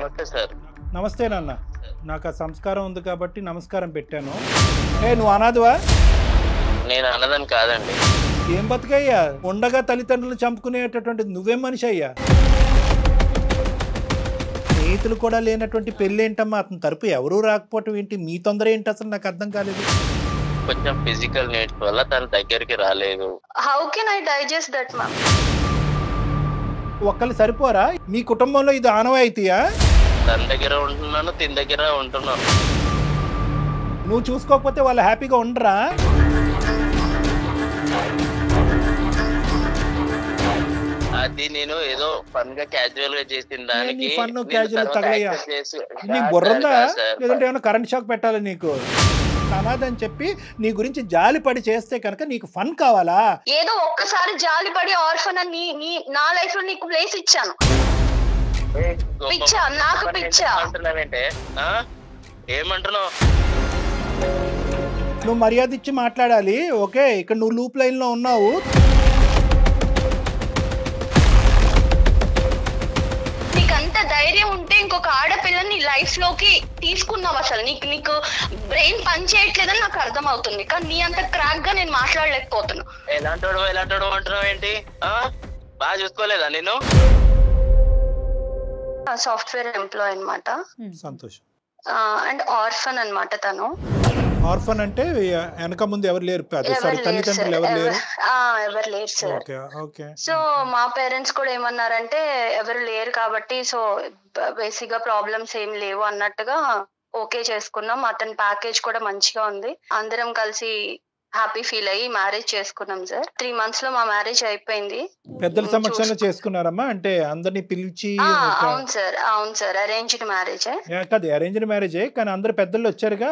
నమస్తే సార్. నమస్తే నాన్న. నాకు ఆ సంస్కారం ఉంది కాబట్టి నమస్కారం పెట్టాను. నువ్వు అనాథవా? నేను అన్నదని కాదండి. ఏం బతుకయ్యా, ఉండగా తల్లిదండ్రులు చంపుకునేటటువంటి నువ్వేం మనిషి అయ్యా? స్నేహితులు కూడా లేనటువంటి పెళ్ళి ఏంటమ్మా? అతని తరపు ఎవరూ రాకపోవటం ఏంటి? మీ తొందర ఏంటి అసలు? నాకు అర్థం కాలేదు. కొంచెం ఫిజికల్ నీడ్స్ వల్ల తన దగ్గరికి రాలేదు. How can I digest that ma'am? ఒక్కళ్ళు సరిపోరా? మీ కుటుంబంలో ఇది ఆనవాయితీయా? తన దగ్గర ఉంటున్నాను, తిన దగ్గర ఉంటున్నాను. నువ్వు చూసుకోకపోతే వాళ్ళు హ్యాపీగా ఉండరా? అది నేను ఏదో ఫన్ గా క్యాజువల్ గా చేసిన దానికి ఫన్ క్యాజువల్ తగలయ్యా. నీకు బుర్రందా? లేదంటే ఏమైనా కరెంట్ షాక్ పెట్టాలి నీకు? అనాథని చెప్పి నీ గురించి జాలిపడి చేస్తే కనుక నీకు ఫన్ కావాలా? ఏదో ఒక్కసారి జాలిపడి ఆర్ఫన్ అని నా లైఫ్ లో నీకు ప్లేస్ ఇచ్చాను. పిచ్చా, నాకు పిచ్చా అంటున్నావేంటే? ఏమంటున్నావు? నువ్వు మర్యాద ఇచ్చి మాట్లాడాలి. ఓకే, ఇక్కడ నువ్వు లూప్ లైన్ లో ఉన్నావు. నీకంత ధైర్యం ఉంటే ఇంకొక ఆడపిల్లని లైఫ్ లోకి తీసుకున్నావు. అసలు నీకు బ్రెయిన్ పని చేయట్లేదని నాకు అర్థం అవుతుంది, కానీ నీ అంత క్రాక్ గా నేను మాట్లాడలేకపోతున్నా. ఎలాంటోడు అంటున్నావు ఏంటి? బాగా చూసుకోలేదా నేను? సాఫ్ట్వేర్ ఎంప్లాయ్ అన్నమాట. సంతోషం. అండ్ ఆర్ఫన్ అన్నమాట తను. ఆర్ఫన్ అంటే వెనక ముందు ఎవరు లేరు? తల్లిదండ్రులు ఎవరు లేరు? ఎవరు లేరు సార్. ఓకే. సో మా పేరెంట్స్ కూడా ఏమన్నారంటే ఎవరు లేరు కాబట్టి సో బేసిక్ గా ప్రాబ్లమ్స్ ఏం లేవు అన్నట్టుగా ఓకే చేసుకున్నాం. అతని ప్యాకేజ్ కూడా మంచిగా ఉంది. అందరం కలిసి హ్యాపీ ఫీల్ అయ్యి మ్యారేజ్ చేసుకున్నాం సార్. 3 months లో మా మ్యారేజ్ అయిపోయింది. పెద్దల సమక్షంలో చేసుకున్నారమ్మా? అంటే అందరినీ పిలిచి? అవును సార్ అరేంజ్డ్ మ్యారేజ్. కాదు, అరేంజ్డ్ మ్యారేజే, కానీ అందరు పెద్దలు వచ్చారుగా?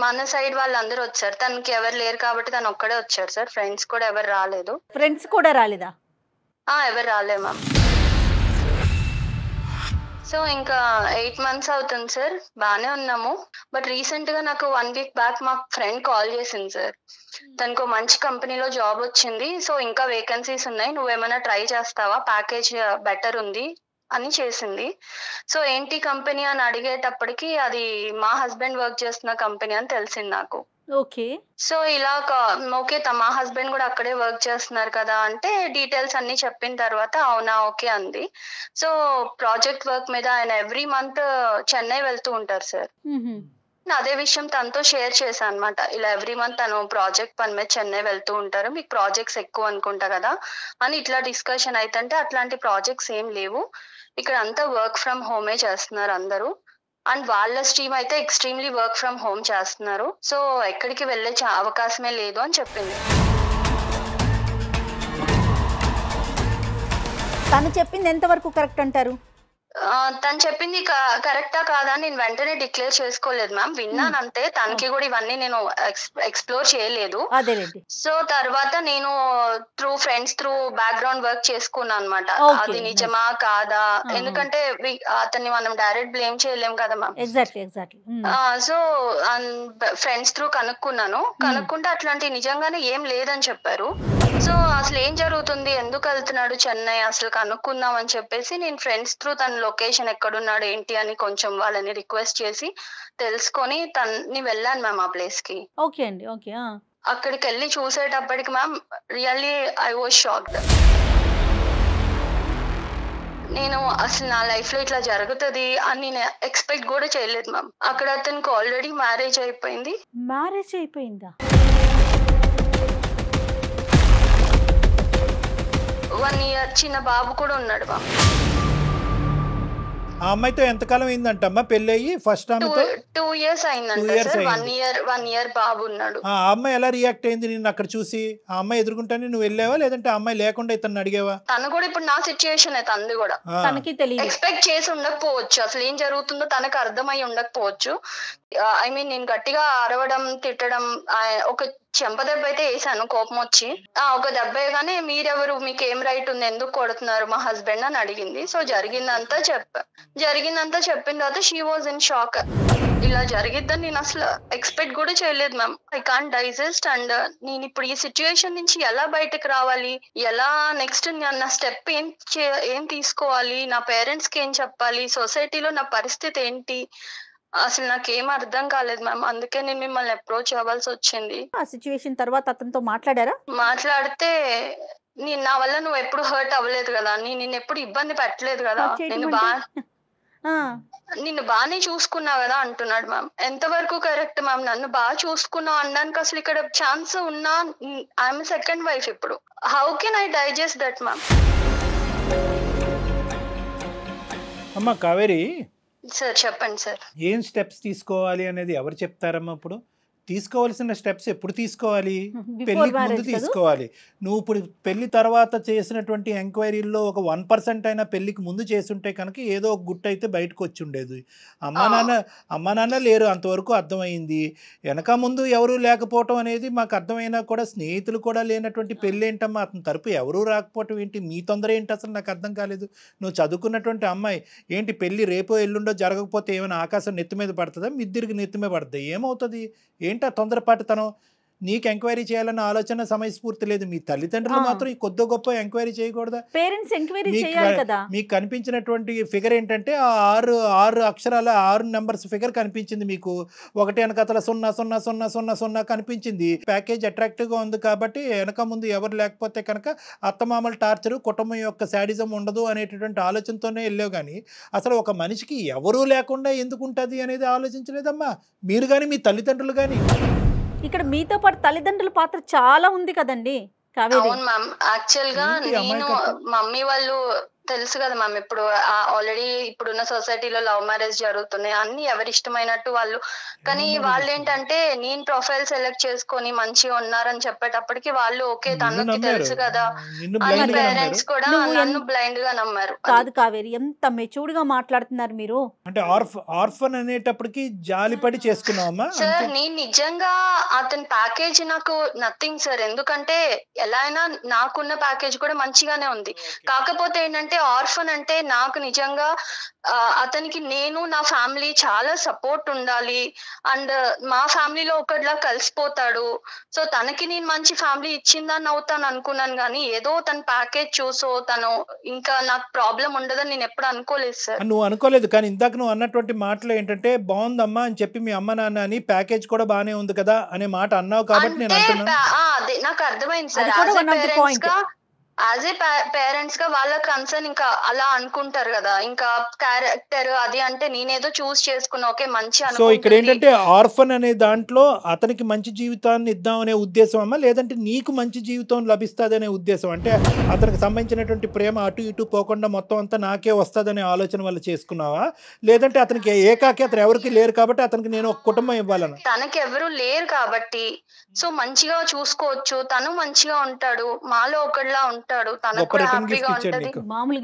మన సైడ్ వాళ్ళందరూ వచ్చారు. తనకి ఎవరు లేరు కాబట్టి తను ఒక్కడే వచ్చారు సార్. ఫ్రెండ్స్ కూడా ఎవరు రాలేదు. ఫ్రెండ్స్ కూడా రాలేదా? ఎవరు రాలేదు మ్యామ్. సో ఇంకా 8 months అవుతుంది సార్. బానే ఉన్నాము. బట్ రీసెంట్ గా నాకు 1 week బ్యాక్ మా ఫ్రెండ్ కాల్ చేసింది సార్. తనకు మంచి కంపెనీలో జాబ్ వచ్చింది, సో ఇంకా వేకెన్సీస్ ఉన్నాయి, నువ్వేమైనా ట్రై చేస్తావా, ప్యాకేజ్ బెటర్ ఉంది అని చేసింది. సో ఏంటి కంపెనీ అని అడిగేటప్పటికి అది మా హస్బెండ్ వర్క్ చేస్తున్న కంపెనీ అని తెలిసింది నాకు. ఓకే. సో ఇలా ఓకే, మా హస్బెండ్ కూడా అక్కడే వర్క్ చేస్తున్నారు కదా అంటే డీటెయిల్స్ అన్ని చెప్పిన తర్వాత అవునా ఓకే అంది. సో ప్రాజెక్ట్ వర్క్ మీద ఆయన ఎవ్రీ మంత్ చెన్నై వెళ్తూ ఉంటారు సార్. అదే విషయం తనతో షేర్ చేశాను అనమాట. ఇలా ఎవ్రీ మంత్ తను ప్రాజెక్ట్ పని మీద చెన్నై వెళ్తూ ఉంటారు, మీకు ప్రాజెక్ట్స్ ఎక్కువ అనుకుంటా కదా అని ఇట్లా డిస్కషన్ అయితే అట్లాంటి ప్రాజెక్ట్స్ ఏం లేవు, ఇక్కడ అంతా వర్క్ ఫ్రమ్ హోమే చేస్తున్నారు అందరూ. అండ్ వాళ్ళ స్ట్రీమ్ అయితే ఎక్స్ట్రీమ్లీ వర్క్ ఫ్రమ్ హోమ్ చేస్తున్నారు, సో ఎక్కడికి వెళ్ళే అవకాశమే లేదు అని చెప్పింది. తను చెప్పింది ఎంతవరకు కరెక్ట్ అంటారు? తను చెప్పింది కరెక్టా కాదా నేను వెంటనే డిక్లేర్ చేసుకోలేదు మ్యామ్. విన్నాను అంతే. తనకి కూడా ఇవన్నీ నేను ఎక్స్ప్లోర్ చేయలేదు. సో తర్వాత నేను through friends through background work చేసుకున్నాను అనమాట. అది నిజమా కాదా, ఎందుకంటే అతన్ని మనం డైరెక్ట్ బ్లేమ్ చేయలేం కదా మ్యామ్. సో ఫ్రెండ్స్ త్రూ కనుక్కుంటే అట్లాంటి నిజంగానే ఏం లేదని చెప్పారు. సో అసలు ఏం జరుగుతుంది, ఎందుకు వెళ్తున్నాడు చెన్నై అసలు కనుక్కుందాం అని చెప్పేసి నేను ఫ్రెండ్స్ త్రూ తన లొకేషన్ ఎక్కడున్నాడు ఏంటి అని కొంచెం వాళ్ళని రిక్వెస్ట్ చేసి తెలుసుకొని తన్ని వెళ్ళాను మ్యామ్ ఆ ప్లేస్ కి. ఓకే అండి. ఓకే. అక్కడికి వెళ్ళి చూసేటప్పటికి ma'am really I was shocked. నేను అసలు నా లైఫ్ లో ఇట్లా జరుగుతుంది అని నేను ఎక్స్పెక్ట్ కూడా చేయలేదు మ్యామ్. అక్కడ అతనికి ఆల్రెడీ మ్యారేజ్ అయిపోయింది. మ్యారేజ్ అయిపోయిందా? 1 year చిన్న బాబు కూడా ఉన్నాడు మ్యామ్. ఆ అమ్మాయితో ఎంతకాలం అయిందంటమ్మా పెళ్లి అయ్యి? ఫస్ట్ ఆమెతో 2 years అయిందంట సార్. 1 year బాబు ఉన్నాడు. ఆ అమ్మాయి ఎలా రియాక్ట్ అయింది నిన్ను అక్కడ చూసి? ఆ అమ్మాయి ఎదుర్కొంటానే నువ్వు వెళ్ళావా, లేదంటే ఆ అమ్మాయి లేకుండా ఇతను అడిగావా? తను కూడా ఇప్పుడు నా సిచ్యుయేషన్ అయితే అంది కూడా తనకి తెలియదు, ఎక్స్పెక్ట్ చేసి ఉండకపోవచ్చు, అసలు ఏం జరుగుతుందో తనకు అర్థమై ఉండకపోవచ్చు. ఐ మీన్ నేను గట్టిగా అరవడం తిట్టడం ఒక చెంప దెబ్బ అయితే వేసాను కోపం వచ్చి. ఒక దెబ్బ కానీ మీరెవరు, మీకు ఏం రైట్ ఉంది, ఎందుకు కొడుతున్నారు మా హస్బెండ్ అని అడిగింది. సో జరిగిందంతా జరిగిందంతా చెప్పిన తర్వాత షీ వాజ్ ఇన్ షాక్. ఇలా జరిగిద్దని నేను అసలు ఎక్స్పెక్ట్ కూడా చేయలేదు ma'am. I can't digest. And నేను ఇప్పుడు ఈ సిచ్యువేషన్ నుంచి ఎలా బయటకు రావాలి, ఎలా నెక్స్ట్ నా స్టెప్ ఏం తీసుకోవాలి, నా పేరెంట్స్ కి ఏం చెప్పాలి, సొసైటీలో నా పరిస్థితి ఏంటి, అసలు నాకేం అర్థం కాలేదు మ్యామ్. అందుకే నేను మిమ్మల్ని అప్రోచ్ అవ్వాల్సి వచ్చింది. ఆ సిచ్యువేషన్ తర్వాత అతనితో మాట్లాడారా? మాట్లాడితే నా వల్ల నువ్వు ఎప్పుడు హర్ట్ అవ్వలేదు కదా, నేను ఎప్పుడు ఇబ్బంది పెట్టలేదు కదా, నిన్ను బాగానే చూసుకున్నా కదా అంటున్నాడు మ్యామ్. ఎంతవరకు కరెక్ట్ మ్యామ్? నన్ను బాగా చూసుకున్నావు అనడానికి అసలు ఇక్కడ ఛాన్స్ ఉన్నా, ఐఎమ్ సెకండ్ వైఫ్. ఇప్పుడు how can I digest that ma'am? అమ్మా కావేరి సార్ చెప్పండి సార్. ఏం స్టెప్స్ తీసుకోవాలి అనేది ఎవరు చెప్తారమ్మా? ఇప్పుడు తీసుకోవాల్సిన స్టెప్స్ ఎప్పుడు తీసుకోవాలి? పెళ్లికి ముందు తీసుకోవాలి. నువ్వు ఇప్పుడు పెళ్లి తర్వాత చేసినటువంటి ఎంక్వైరీల్లో ఒక 1% అయినా పెళ్లికి ముందు చేసుంటే కనుక ఏదో ఒక గుట్టు అయితే బయటకు వచ్చి ఉండేది. అమ్మా నాన్న లేరు అంతవరకు అర్థమైంది. వెనక ముందు ఎవరు లేకపోవటం అనేది మాకు అర్థమైనా కూడా స్నేహితులు కూడా లేనటువంటి పెళ్ళి ఏంటమ్మా? అతని తరపు ఎవరూ రాకపోవటం ఏంటి? మీ తొందర ఏంటి అసలు నాకు అర్థం కాలేదు. నువ్వు చదువుకున్నటువంటి అమ్మాయి ఏంటి పెళ్లి రేపో ఎల్లుండో జరగకపోతే ఏమైనా ఆకాశం నెత్తి మీద పడుతుందా? మిద్దిరికి నెత్తి మీద పడుతుంది? ఏమవుతుంది? ఏంటి తొందరపాటుతనం? నీకు ఎంక్వైరీ చేయాలన్న ఆలోచన సమయస్ఫూర్తి లేదు. మీ తల్లిదండ్రులు మాత్రం కొద్ది గొప్ప ఎంక్వైరీ చేయకూడదా? పేరెంట్స్ ఎంక్వైరీ చేయాలి కదా. మీకు కనిపించినటువంటి ఫిగర్ ఏంటంటే ఆ 6 అక్షరాల 6 నెంబర్స్ ఫిగర్ కనిపించింది మీకు. ఒకటి వెనకతల 00000 కనిపించింది. ప్యాకేజ్ అట్రాక్టివ్గా ఉంది కాబట్టి వెనక ముందు ఎవరు లేకపోతే కనుక అత్తమామల టార్చరు, కుటుంబం యొక్క శాడిజం ఉండదు అనేటటువంటి ఆలోచనతోనే వెళ్ళావు. కానీ అసలు ఒక మనిషికి ఎవరూ లేకుండా ఎందుకు ఉంటుంది అనేది ఆలోచించలేదమ్మా మీరు కానీ మీ తల్లిదండ్రులు కానీ. ఇక్కడ మీతో పాటు తల్లిదండ్రుల పాత్ర చాలా ఉంది కదండి కావేరి. అవును మ్యామ్. యాక్చువల్ గా నేను మమ్మీ వాళ్ళు తెలుసు కదా మ్యామ్, ఇప్పుడు ఆల్రెడీ ఇప్పుడున్న సొసైటీలో లవ్ మ్యారేజ్ జరుగుతున్నాయి, అన్ని ఎవరి ఇష్టమైనట్టు వాళ్ళు. కానీ వాళ్ళు ఏంటంటే నేను ప్రొఫైల్ సెలెక్ట్ చేసుకొని మంచిగా ఉన్నారని చెప్పేటప్పటికి వాళ్ళు ఓకే తనకి తెలుసు కదా అని పేరెంట్స్ కూడా నన్ను బ్లైండ్ గా నమ్మారు. కాదు కావేరి, ఎంత మెచ్యూర్డ్ గా మాట్లాడుతున్నారు మీరు. అంటే ఆర్ఫన్ అనేటప్పటికి జాలిపడి చేసుకున్నావమ్మా? సార్ నేను నిజంగా అతని ప్యాకేజ్ నాకు నథింగ్ సార్. ఎందుకంటే ఎలా అయినా నాకున్న ప్యాకేజ్ కూడా మంచిగానే ఉంది. కాకపోతే ఏంటంటే ఆర్ఫన్ అంటే నాకు నిజంగా అతనికి నేను నా ఫ్యామిలీ చాలా సపోర్ట్ ఉండాలి. అండ్ మా ఫ్యామిలీలో ఒకటిలా కలిసిపోతాడు. సో తనకి నేను మంచి ఫ్యామిలీ ఇచ్చిందని అవుతాను అనుకున్నాను. కానీ ఏదో తన ప్యాకేజ్ చూసో తను ఇంకా నాకు ప్రాబ్లం ఉండదని నేను ఎప్పుడు అనుకోలేదు సార్. నువ్వు అనుకోలేదు. కానీ ఇందాక నువ్వు అన్నటువంటి మాటలు ఏంటంటే బాగుందమ్మా అని చెప్పి మీ అమ్మ నాన్న అని ప్యాకేజ్ కూడా బానే ఉంది కదా అనే మాట అన్నావు కాబట్టి నేను అదే నాకు అర్థమైంది సార్. యాజ్ ఏ పేరెంట్స్ గా వాళ్ళ కన్సర్న్ ఇంకా అలా అనుకుంటారు కదా, ఇంకా క్యారెక్టర్ అది అంటే నేనేదో చూస్ చేసుకున్నా ఓకే మంచి. సో ఇక్కడ ఏంటంటే ఆర్ఫన్ అనే దాంట్లో అతనికి మంచి జీవితాన్ని ఇద్దామనే ఉద్దేశం అమ్మా, లేదంటే నీకు మంచి జీవితం లభిస్తుందనే ఉద్దేశం? అంటే అతనికి సంబంధించినటువంటి ప్రేమ అటు ఇటు పోకుండా మొత్తం అంతా నాకే వస్తుందనే ఆలోచన వల్ల చేసుకున్నావా? లేదంటే అతనికి ఏకాకి అతను ఎవరికి లేరు కాబట్టి అతనికి నేను ఒక కుటుంబం ఇవ్వాలని? తనకి ఎవరు లేరు కాబట్టి సో మంచిగా చూసుకోవచ్చు, తను మంచిగా ఉంటాడు, మాలో ఒకటిలా ఉంటాడు, తనకు హ్యాపీగా ఉంటది. మామూలు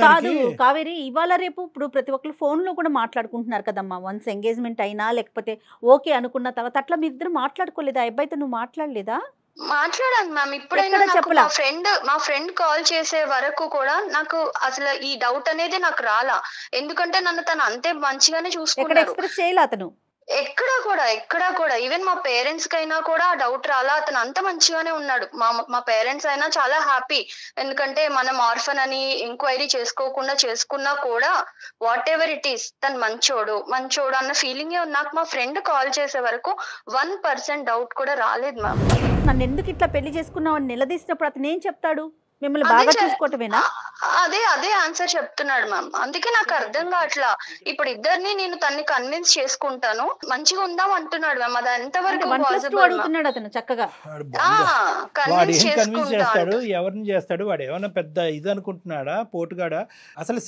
కాదు కావేరి, ఇవాళ రేపు ఇప్పుడు ప్రతి ఒక్కరు ఫోన్ లో కూడా మాట్లాడుకుంటున్నారు కదమ్మా. వన్స్ ఎంగేజ్మెంట్ అయినా లేకపోతే ఓకే అనుకున్న తర్వాత అట్లా మీ ఇద్దరు మాట్లాడుకోలేదా? అబ్బాయితో నువ్వు మాట్లాడలేదా? మాట్లాడాను మ్యామ్. ఇప్పుడైనా మా ఫ్రెండ్ కాల్ చేసే వరకు కూడా నాకు అసలు ఈ డౌట్ అనేది నాకు రాలా. ఎందుకంటే నన్ను తను అంతే మంచిగానే చూసుకున్నాడు. ఎక్స్ప్రెస్ చేయాలి అతను ఎక్కడా కూడా ఈవెన్ మా పేరెంట్స్ కైనా కూడా డౌట్ రాలా. అతను అంత మంచిగానే ఉన్నాడు. మా పేరెంట్స్ అయినా చాలా హ్యాపీ. ఎందుకంటే మనం ఆర్ఫన్ అని ఎంక్వైరీ చేసుకోకుండా చేసుకున్నా కూడా వాట్ ఎవర్ ఇట్ ఈస్ తను మంచోడు అన్న ఫీలింగే నాకు మా ఫ్రెండ్ కాల్ చేసే వరకు 1% డౌట్ కూడా రాలేదు మ్యామ్. నన్ను ఎందుకు ఇట్లా పెళ్లి చేసుకున్నావు అని నిలదీసినప్పుడు అతను ఏం చెప్తాడు? మిమ్మల్ని బాగా చూసుకోవటమేనా? అదే ఆన్సర్ చెప్తున్నాడు మ్యామ్. అందుకే నాకు అర్థం కావట్లా. ఇప్పుడు ఇద్దరిని నేను తన్ని కన్విన్స్ చేసుకుంటాను, మంచిగా ఉందాం అంటున్నాడు మ్యామ్. అది ఎంతవరకు అడుగుతున్నాడు అతను చక్కగా. ఎవరిని చేస్తాడు వాడు? ఏమన్నా పెద్ద ఇది అనుకుంటున్నాడా పోటుగాడా? అసలు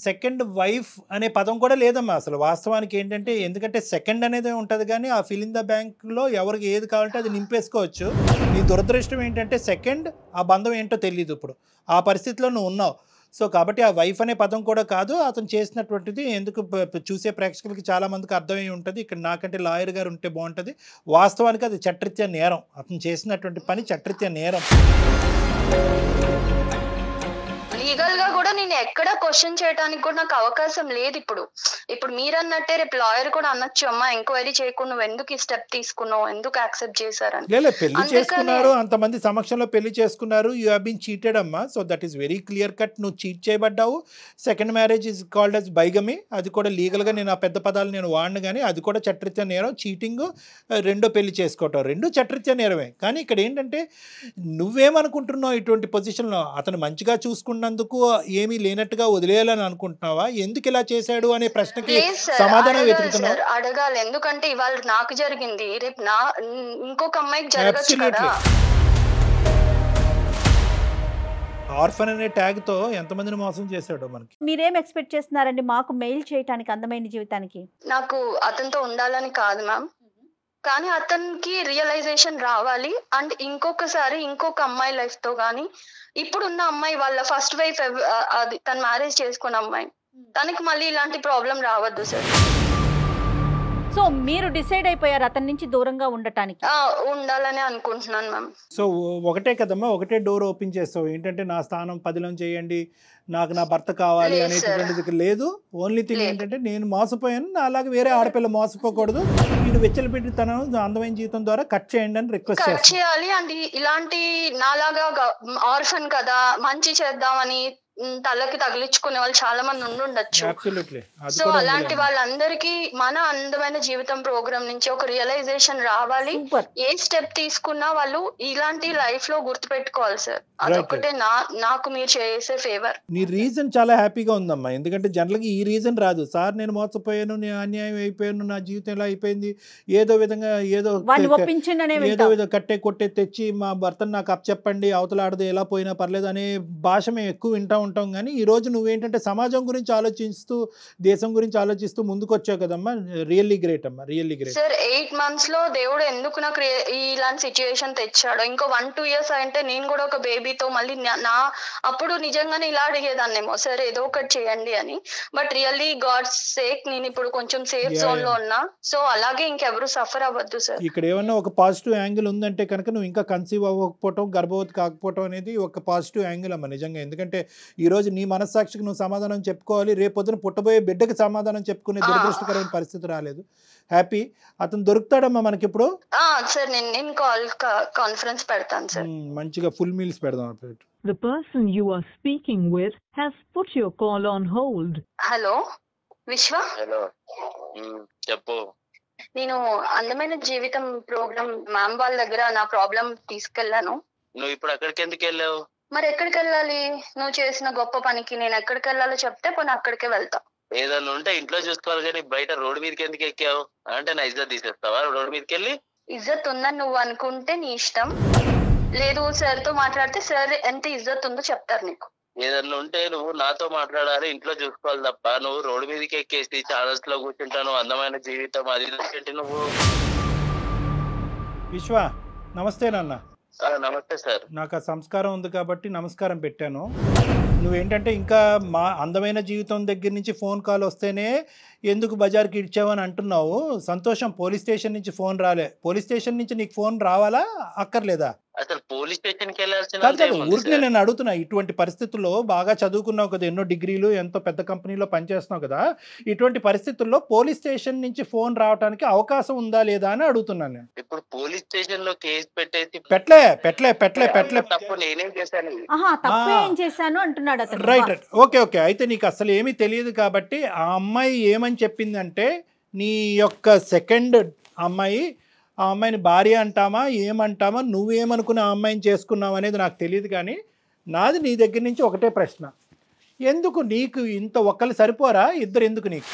సెకండ్ వైఫ్ అనే పదం కూడా లేదమ్మా అసలు వాస్తవానికి ఏంటంటే. ఎందుకంటే సెకండ్ అనేది ఉంటది కానీ ఆ ఫిల్ ఇన్ ద బ్యాంక్ లో ఎవరికి ఏది కావాలంటే అది నింపేసుకోవచ్చు. నీ దురదృష్టం ఏంటంటే సెకండ్ ఆ బంధం ఏంటో తెలియదు. ఇప్పుడు ఆ పరిస్థితిలో నువ్వు ఉన్నావు. సో కాబట్టి ఆ వైఫ్ అనే పదం కూడా కాదు అతను చేసినటువంటిది. ఎందుకు చూసే ప్రేక్షకులకి చాలా మందికి అర్థమై ఉంటుంది. ఇక్కడ నాకంటే లాయర్ గారు ఉంటే బాగుంటుంది. వాస్తవానికి అది చట్టరీత్యా నేరం. అతను చేసినటువంటి పని చట్టరీత్యా నేరం. లీగల్ గా కూడా నేను ఎక్కడ క్వశ్చన్ చేయడానికి కూడా నాకు అవకాశం లేదు. ఇప్పుడు మీరు అన్నట్టే రేపు లాయర్ కూడా అనొచ్చు, అమ్మా ఎంక్వైరీ చేయకుండా నువ్వు ఎందుకు ఈ స్టెప్ తీసుకున్నావు, ఎందుకు యాక్సెప్ట్ చేశారని. లేదు, పెళ్లి చేసుకున్నారు, అంతమంది సమక్షంలో పెళ్లి చేసుకున్నారు, యూ హావ్ బీన్ చీటెడ్ అమ్మా. So that is very clear cut, నువ్వు చీట్ చేయబడ్డావు. Second marriage is called as bigamy, అది కూడా లీగల్గా నేను ఆ పెద్ద పదాలు నేను వాడిను, కానీ అది కూడా చట్టరీత్యా నేరం. చీటింగ్, రెండో పెళ్లి చేసుకోవటం, రెండు చట్టరీత్యా నేరమే. కానీ ఇక్కడ ఏంటంటే నువ్వేమనుకుంటున్నావు ఇటువంటి పొజిషన్లో, అతను మంచిగా చూసుకున్నందుకు ఏమీ లేనట్టుగా వదిలేయాలని అనుకుంటున్నావా, ఎందుకు ఇలా చేశాడు అనే ప్రశ్నకి సమాధానం వెతుకుతున్నావు. అడగాలి, ఎందుకంటే ఇవాళ నాకు జరిగింది, రేపు ఇంకొక అమ్మాయికి జరగచ్చు కదా. ఆర్ఫన్ అనే ట్యాగ్ తో ఎంతమందిని మోసం చేశాడో మనకి. మీరేం ఎక్స్పెక్ట్ చేస్తున్నారండి మాకు మెయిల్ చేయడానికి అందమైన జీవితానికి? నాకు అతనితో ఉండాలని కాదు మ్యామ్, కానీ అతనికి రియలైజేషన్ రావాలి. అండ్ ఇంకొకసారి ఇంకొక అమ్మాయి లైఫ్ తో కానీ, ఇప్పుడున్న అమ్మాయి వాళ్ళ ఫస్ట్ వైఫ్ అది తను మ్యారేజ్ చేసుకున్న అమ్మాయి, తనకి మళ్ళీ ఇలాంటి ప్రాబ్లం రావద్దు సార్. సో మీరు డిసైడ్ అయిపోయారు అతని నుంచి దూరంగా ఉండటానికి? ఉండాలని అనుకుంటున్నాను మ్యామ్. సో ఒకటే కదమ్మా, ఒకటే డోర్ ఓపెన్ చేస్తావు, ఏంటంటే నా స్థానం 10లో చేయండి, నాకు నా భర్త కావాలి అనేటువంటిది లేదు. ఓన్లీ థింగ్ ఏంటంటే నేను మోసపోయాను, అలాగే వేరే ఆడపిల్ల మోసపోకూడదు, నేను వెచ్చలపెట్టి తన అందమైన జీవితం ద్వారా కట్ చేయండి అని రిక్వెస్ట్ చేయాలి. అండ్ ఇలాంటి నాలాగా ఆర్ఫన్ కదా మంచి చేద్దామని తలకి తగిలించుకునే వాళ్ళు చాలా మంది ఉండుండొచ్చు. సో అలాంటి వాళ్ళందరికీ మన అందమైన జీవితం ప్రోగ్రామ్ నుంచి ఒక రియలైజేషన్ రావాలి. ఏ స్టెప్ తీసుకున్నా వాళ్ళు ఇలాంటి లైఫ్ లో గుర్తు పెట్టుకోవాలి సార్. అదొకటే నాకు మీరు చేసే ఫేవర్. నీ రీజన్ చాలా హ్యాపీగా ఉందమ్మా, ఎందుకంటే జనరల్గా ఈ రీజన్ రాదు. సార్ నేను మోసపోయాను, నేను అన్యాయం అయిపోయాను, నా జీవితం ఎలా అయిపోయింది, ఏదో విధంగా ఏదో విధంగా కట్టే కొట్టే తెచ్చి మా భర్తను నాకు అప్పచెప్పండి, అవతల ఆడదు ఎలా పోయినా పర్లేదు అనే భాష మేము ఎక్కువ వింటా ఉంటాం. కానీ ఈ రోజు నువ్వేంటంటే సమాజం గురించి ఆలోచిస్తూ, దేశం గురించి ఆలోచిస్తూ ముందుకు వచ్చావు కదమ్మా. రియల్లీ గ్రేట్ అమ్మా, రియల్లీ గ్రేట్. సార్ 8 months లో దేవుడు ఎందుకు నాకు ఇలాంటి సిచ్యువేషన్ తెచ్చాడు. ఇంకో 1-2 years అంటే నేను కూడా ఒక బేబీతో మళ్ళీ అప్పుడు నిజంగానే ఇలా అడిగేదాన్నేమో, సార్ ఏదో ఒకటి చేయండి అని. బట్ రియల్లీ గాడ్స్ సేక్ నేను ఇప్పుడు కొంచెం సేఫ్ జోన్ లో ఉన్నా. సో అలాగే ఇంకెవరు సఫర్ అవ్వద్దు సార్. ఇక్కడ ఏమన్నా ఒక పాజిటివ్ యాంగిల్ ఉందంటే కనుక నువ్వు ఇంకా కన్సీవ్ అవ్వకపోవటం, గర్భవతి కాకపోవటం అనేది ఒక పాజిటివ్ యాంగిల్ అమ్మా నిజంగా. ఎందుకంటే ఈ రోజు నీ మనస్సాక్షికి నువ్వు సమాధానం చెప్పుకోవాలి, రేపొద్దున పుట్టబోయే బిడ్డకి సమాధానం చెప్పుకునే దురదృష్టకరమైన పరిస్థితి రాలేదు. హ్యాపీ, అతను దొరుకుతాడమ్మా మనకి ఇప్పుడు. సార్ నేను కాన్ఫరెన్స్ పెడతాను సార్, మంచిగా ఫుల్ మీల్స్ పెడదాం. The person you are speaking with has put your call on hold. Hello విశ్వ. హలో చెప్పు. నేను అందమైన జీవితం ప్రోగ్రామ్ మ్యామ్ వాళ్ళ దగ్గర నా ప్రాబ్లం తీసుకెళ్లాను. నువ్వు ఇప్పుడు అక్కడికి ఎందుకు వెళ్ళావు? మరి ఎక్కడికి వెళ్ళాలి? నువ్వు చేసిన గొప్ప పనికి నేను ఎక్కడికి వెళ్ళాలో చెప్తే పోనీ అక్కడికే వెళ్తా. ఏదన్నా ఉంటే ఇంట్లో చూసుకోవాలి, కానీ బయట రోడ్డు మీదకి ఎందుకు ఎక్కావు? అంటే నా ఇజ్జత్ తీసేస్తావా రోడ్డు మీదకి వెళ్ళి? ఇజ్జత్ ఉందని నువ్వు అనుకుంటే నీ ఇష్టం, లేదు సార్ తో మాట్లాడితే సార్ ఎంత ఇజ్జత్ ఉందో చెప్తారు నీకు. ఏదన్నా ఉంటే నువ్వు నాతో మాట్లాడాలి, ఇంట్లో చూసుకోవాలి తప్ప నువ్వు రోడ్డు మీదకి ఎక్కేసి ఛానల్స్ లో కూర్చుంటాను అందమైన జీవితం అది ఏంటి నువ్వు? విశ్వ నమస్తే నాన్న. నమస్తే సార్. నాకు ఆ సంస్కారం ఉంది కాబట్టి నమస్కారం పెట్టాను. నువ్వేంటంటే ఇంకా మా అందమైన జీవితం దగ్గర నుంచి ఫోన్ కాల్ వస్తేనే ఎందుకు బజార్కి ఇచ్చావని అంటున్నావు. సంతోషం, పోలీస్ స్టేషన్ నుంచి ఫోన్ రాలే. పోలీస్ స్టేషన్ నుంచి నీకు ఫోన్ రావాలా అక్కర్లేదా? అసలు పోలీస్ స్టేషన్ కి వెళ్ళాల్సిన ఊరికి నేను అడుగుతున్నా. ఇటువంటి పరిస్థితుల్లో బాగా చదువుకున్నావు కదా, ఎన్నో డిగ్రీలు, ఎంతో పెద్ద కంపెనీలో పనిచేస్తున్నావు కదా, ఇటువంటి పరిస్థితుల్లో పోలీస్ స్టేషన్ నుంచి ఫోన్ రావడానికి అవకాశం ఉందా లేదా అని అడుగుతున్నాను నేను. ఇప్పుడు పోలీస్ స్టేషన్ లో కేసు పెట్టేసి పెట్టలే తప్పు నేనేం చేశాను అంటున్నాడు అతను. Right, okay. అయితే నీకు అసలు ఏమీ తెలియదు కాబట్టి ఆ అమ్మాయి ఏమని చెప్పిందంటే, నీ యొక్క సెకండ్ అమ్మాయి, ఆ అమ్మాయిని భార్య అంటామా ఏమంటామా, నువ్వేమనుకుని ఆ అమ్మాయిని చేసుకున్నావు అనేది నాకు తెలియదు. కానీ నాది నీ దగ్గర నుంచి ఒకటే ప్రశ్న, ఎందుకు నీకు ఇంత ఒక్కళ్ళు సరిపోరా, ఇద్దరు ఎందుకు నీకు?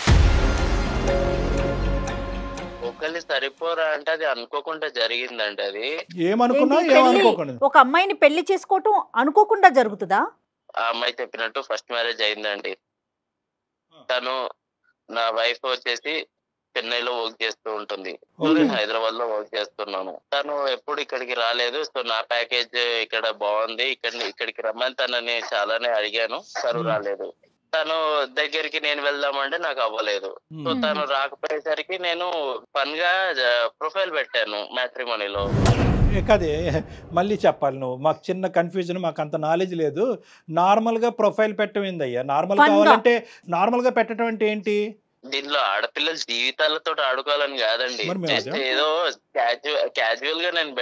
ఒకళ్ళు సరిపోరా అంటే అది అనుకోకుండా జరిగిందండి. అది ఏమనుకున్నా ఏమనుకోకుండా ఒక అమ్మాయిని పెళ్లి చేసుకోవటం అనుకోకుండా జరుగుతుందా? ఆ అమ్మాయి చెప్పినట్టు ఫస్ట్ మ్యారేజ్ అయిందండి. తను నా వైఫ్ వచ్చేసి చెన్నైలో వర్క్ చేస్తూ ఉంటుంది, నేను హైదరాబాద్ లో వర్క్ చేస్తున్నాను. తను ఎప్పుడు ఇక్కడికి రాలేదు. సో నా ప్యాకేజ్ ఇక్కడ బాగుంది, ఇక్కడికి రమ్మని తనని చాలానే అడిగాను, తను రాలేదు. తను దగ్గరికి నేను వెళ్దామంటే నాకు అవ్వలేదు. సో తను రాకపోయేసరికి నేను ఫన్ గా ప్రొఫైల్ పెట్టాను మ్యాట్రిమోనీలో. కదే మళ్ళీ చెప్పాలి నువ్వు, మాకు చిన్న కన్ఫ్యూజన్, మాకు అంత నాలెడ్జ్ లేదు. నార్మల్గా ప్రొఫైల్ పెట్టమైందయ్యా, నార్మల్ కావాలంటే నార్మల్గా పెట్టడం అంటే ఏంటి? దీనిలో ఆడపిల్లల జీవితాలతో ఆడుకోవాలని కాదండి, జస్ట్ ఏదో క్యాజువల్ గా నేను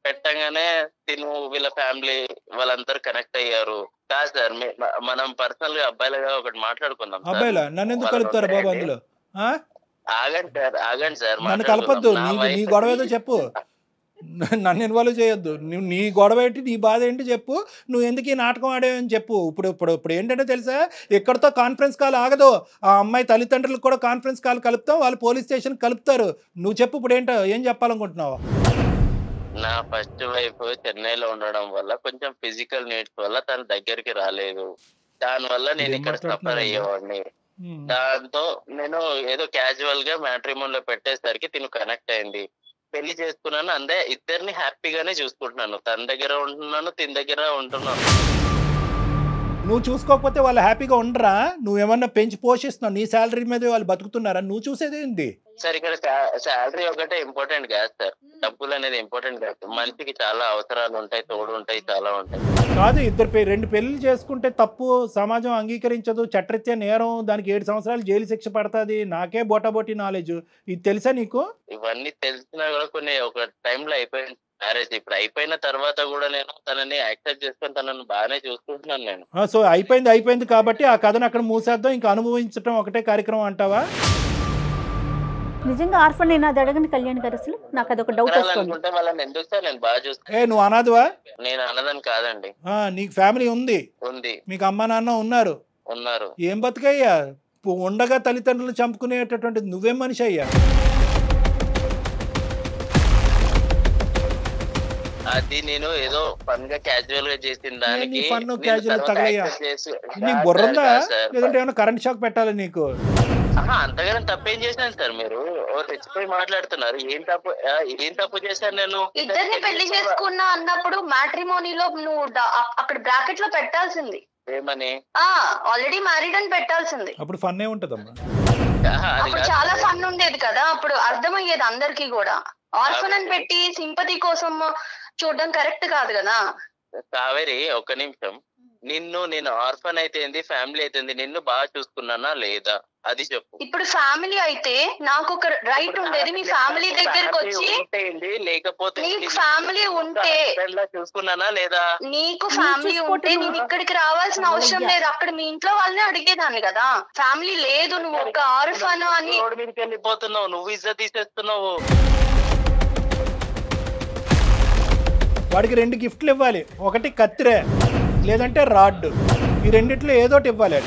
పెట్టగానే తిను వీళ్ళ ఫ్యామిలీ వాళ్ళందరూ కనెక్ట్ అయ్యారు. కాదు సార్, మనం పర్సనల్ గా అబ్బాయిలుగా ఒకటి మాట్లాడుకుందాం. అబ్బాయిలా? నన్ను ఎందుకు కలుపుతారు బాబు అందులో? ఆగండి సార్, నన్ను కలపద్దు. నీ గొడవ ఏదో చెప్పు, నన్ను ఇన్వాల్వ్ చేయొద్దు. నీ గొడవ ఏంటి, నీ బాధ ఏంటి చెప్పు. నువ్వు ఎందుకు ఈ నాటకం ఆడేవని చెప్పు. ఇప్పుడు ఏంటంటే తెలుసా, ఎక్కడితో కాన్ఫరెన్స్ కాల్ ఆగదు. ఆ అమ్మాయి తల్లిదండ్రులకు కూడా కాన్ఫరెన్స్ కాల్ కలుపుతాం, వాళ్ళు పోలీస్ స్టేషన్ కలుపుతారు. నువ్వు చెప్పు ఇప్పుడు ఏంటో, ఏం చెప్పాలనుకుంటున్నావు? నా ఫస్ట్ వైఫ్ చెన్నైలో ఉండడం వల్ల కొంచెం ఫిజికల్ నీడ్స్ వల్ల తన దగ్గరికి రాలేదు. దాని వల్ల నేను ఇక్కడ సఫర్ అయ్యేవాడిని. దాంతో నేను ఏదో క్యాజువల్ గా మ్యాట్రిమోన్ లో పెట్టేసరికి తిను కనెక్ట్ అయింది. పెళ్లి చేసుకున్నాను, అందే ఇద్దరిని హ్యాపీగానే చూసుకుంటున్నాను. తన దగ్గర ఉంటున్నాను, తిన దగ్గర ఉంటున్నాను. నువ్వు చూసుకోకపోతే వాళ్ళు హ్యాపీగా ఉండరా? నువ్వేమన్నా పెంచి పోషిస్తున్నావు, నీ శాలరీ మీద వాళ్ళు బతుకుతున్నారా? నువ్వు చూసేదేంటి సార్? ఇక్కడ శాలరీ ఒకటే ఇంపార్టెంట్ కాదు సార్, డబ్బులు అనేది ఇంపార్టెంట్ కాదు. మనిషికి చాలా అవసరాలు ఉంటాయి, తోడు ఉంటాయి, చాలా ఉంటాయి. కాదు, రెండు పెళ్లి చేసుకుంటే తప్పు, సమాజం అంగీకరించదు, చట్టరీత్యా నేరం, దానికి 7 సంవత్సరాలు జైలు శిక్ష పడుతుంది. నాకే బోటాబోటీ నాలెడ్జ్, ఇది తెలుసా నీకు? ఇవన్నీ తెలిసినా కూడా కొన్ని ఒక టైంలో అయిపోయింది మ్యారేజ్. ఇప్పుడు అయిపోయిన తర్వాత కూడా నేను తనని యాక్సెప్ట్ చేసుకొని తనని బాగానే చూసుకుంటున్నాను నేను. సో అయిపోయింది కాబట్టి ఆ కథను అక్కడ మూసేద్దాం, ఇంకా అనుభవించడం ఒకటే కార్యక్రమం అంటావా? నిజంగా ఆర్ఫన్ నేను అది అడగని కళ్యాణ్ గారు, అసలు నాకు అదొక డౌట్ వస్తుంది. వాళ్ళని ఎందుకు సార్ నేను బాగా చూస్తాను. నువ్వు అనాథవా? నేను అన్నదని కాదండి. నీకు ఫ్యామిలీ ఉంది, మీకు అమ్మ నాన్న ఉన్నారు. ఏం బతుకయ్యా ఉండగా తల్లిదండ్రులు చంపుకునేటటువంటి నువ్వేం మనిషి అయ్యా? అది నేను ఏదో ఫన్ గా క్యాజువల్ గా చేసిన దానికి నీకు బుర్రందా, లేదంటే ఏమైనా కరెంట్ షాక్ పెట్టాలి నీకు? అంతగానే తప్పేం చేశాను సార్? మీరు తెచ్చిపోయి మాట్లాడుతున్నారు. ఏం తప్పు చేశాను నేను? ఇద్దరిని పెళ్లి చేసుకున్నా అన్నప్పుడు మ్యాట్రిమోనీలో నువ్వు అక్కడ బ్రాకెట్ లో పెట్టాల్సింది ఏమని? ఆల్రెడీ మ్యారీడ్ అని పెట్టాల్సింది. అప్పుడు ఫన్ ఏ ఉంటదమ్మా, అప్పుడు చాలా ఫన్ ఉండేది కదా, అప్పుడు అర్థమయ్యేది అందరికి కూడా. ఆర్ఫన్ అని పెట్టి సింపతి కోసం చూడడం కరెక్ట్ కాదు కదా. కావేరి, ఒక్క నిమిషం. నేను ఆర్ఫన్ అయితే ఫ్యామిలీ అయితే నిన్ను బాగా చూసుకున్నానా లేదా అది చెప్పు. ఇప్పుడు ఫ్యామిలీ అయితే నాకు ఒక రైట్ ఉండేది, మీ ఫ్యామిలీ దగ్గరకు వచ్చి లేకపోతే నీకు ఫ్యామిలీ ఉంటే చూసుకున్నానా లేదా? నీకు ఫ్యామిలీ ఉంటే నేను ఇక్కడికి రావాల్సిన అవసరం లేదు, అక్కడ మీ ఇంట్లో వాళ్ళని అడిగేదాన్ని కదా. ఫ్యామిలీ లేదు, నువ్వు ఒక ఆర్ఫన్ అని రోడ్డు మీదకి వెళ్ళిపోతున్నావు, నువ్వు ఇజ్జత్ తీసేస్తున్నావు. వాడికి 2 గిఫ్ట్లు ఇవ్వాలి, ఒకటి కత్తిరే లేదంటే రాడ్, ఈ రెండిట్లో ఏదోటి ఇవ్వాలి.